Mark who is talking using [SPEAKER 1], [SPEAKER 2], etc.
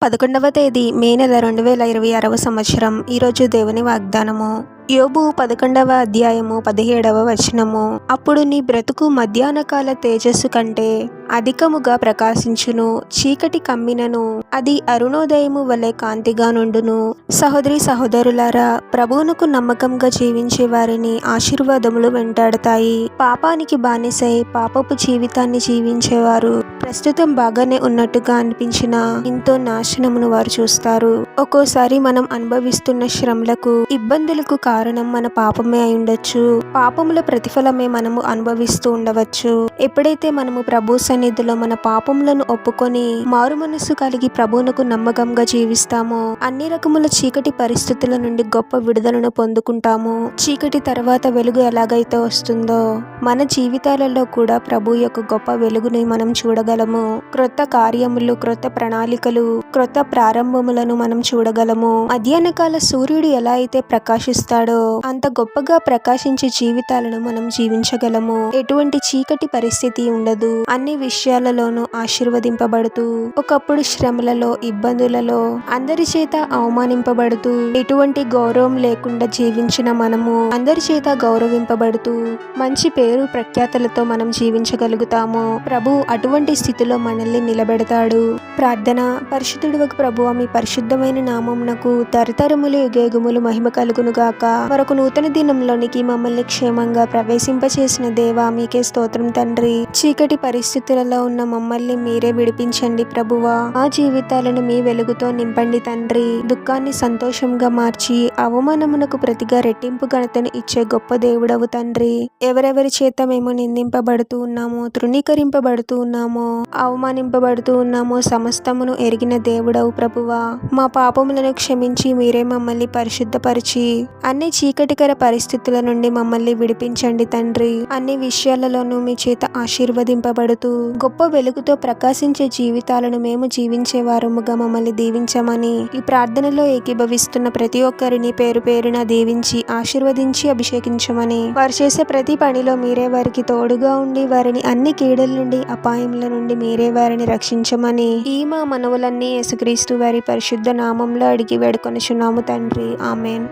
[SPEAKER 1] 11వ తేదీ మే నెల 2026వ సంవత్సరం. ఈరోజు దేవుని వాగ్దానము. యోబు 11వ అధ్యాయము 17వ వచనము. అప్పుడు నీ బ్రతుకు మధ్యాహ్నకాల తేజస్సు కంటే అధికముగా ప్రకాశించును, చీకటి కమ్మినను అది అరుణోదయము వలె కాంతిగా నుండును. సహోదరి సహోదరులారా, ప్రభువునకు నమ్మకంగా జీవించే వారిని ఆశీర్వాదములు వెంటాడతాయి. పాపానికి బానిసై పాపపు జీవితాన్ని జీవించేవారు ప్రస్తుతం బాగానే ఉన్నట్టుగా అనిపించినా ఎంతో నాశనమును వారు చూస్తారు. ఒక్కోసారి మనం అనుభవిస్తున్న శ్రమలకు, ఇబ్బందులకు కారణం మన పాపమే అయి ఉండొచ్చు. పాపముల ప్రతిఫలమే మనము అనుభవిస్తూ ఉండవచ్చు. ఎప్పుడైతే మనము ప్రభు సన్నిధిలో మన పాపములను ఒప్పుకొని మారు మనస్సు కలిగి ప్రభువునకు నమ్మకంగా జీవిస్తామో అన్ని రకముల చీకటి పరిస్థితుల నుండి గొప్ప విడుదలను పొందుకుంటాము. చీకటి తర్వాత వెలుగు ఎలాగైతే వస్తుందో మన జీవితాలలో కూడా ప్రభు యొక్క గొప్ప వెలుగుని మనం చూడగలము. క్రొత్త కార్యములు, క్రొత్త ప్రణాళికలు, క్రొత్త ప్రారంభములను మనం చూడగలము. మధ్యాహ్నకాల సూర్యుడు ఎలా అయితే ప్రకాశిస్తాడో అంత గొప్పగా ప్రకాశించే జీవితాలను మనం జీవించగలము. ఎటువంటి చీకటి పరిస్థితి ఉండదు. అన్ని విషయాలలోనూ ఆశీర్వదింపబడుతూ, ఒకప్పుడు శ్రమలలో, ఇబ్బందులలో అందరి చేత అవమానింపబడుతూ, ఎటువంటి గౌరవం లేకుండా జీవించిన మనము అందరి చేత గౌరవింపబడుతూ మంచి పేరు ప్రఖ్యాతలతో మనం జీవించగలుగుతాము. ప్రభు అటువంటి స్థితిలో మనల్ని నిలబెడతాడు. ప్రార్థన. పరిశుద్ధుడవగు ప్రభువా, మీ పరిశుద్ధమైన నామమునకు తరతరములు యుగయుగములు మహిమ కలుగును గాక. మరొక నూతన దినంలోనికి మమ్మల్ని క్షేమంగా ప్రవేశింపచేసిన దేవా, మీకే స్తోత్రం తండ్రి. చీకటి పరిస్థితులలో ఉన్న మమ్మల్ని మీరే విడిపించండి ప్రభువా. మా జీవితాలను మీ వెలుగుతో నింపండి తండ్రి. దుఃఖాన్ని సంతోషంగా మార్చి అవమానమునకు ప్రతిగా రెట్టింపు ఘనతను ఇచ్చే గొప్ప దేవుడవు తండ్రి. ఎవరెవరి చేత మేము నిందింపబడుతూ ఉన్నామో, తృణీకరింపబడుతూ ఉన్నామో, అవమానింపబడుతూ ఉన్నామో సమస్తమును ఎరిగిన దేవుడవు ప్రభువా. మా పాపములను క్షమించి మీరే మమ్మల్ని పరిశుద్ధపరిచి అన్ని చీకటికర పరిస్థితుల నుండి మమ్మల్ని విడిపించండి తండ్రి. అన్ని విషయాలలోనూ మీ చేత ఆశీర్వదింపబడుతూ గొప్ప వెలుగుతో ప్రకాశించే జీవితాలను మేము జీవించే వారముగా మమ్మల్ని దీవించమని ఈ ప్రార్థనలో ఏకీభవిస్తున్న ప్రతి ఒక్కరిని పేరు పేరున దీవించి ఆశీర్వదించి అభిషేకించమని, వారు చేసే ప్రతి పనిలో మీరే వారికి తోడుగా ఉండి వారిని అన్ని కీడుల నుండి, అపాయముల నుండి మీరే వారిని రక్షించమని ఈ మా మనవులన్నీ యేసుక్రీస్తు వారి పరిశుద్ధ నామంలో అడిగి వేడుకొనుచున్నాము తండ్రి. ఆమెన్.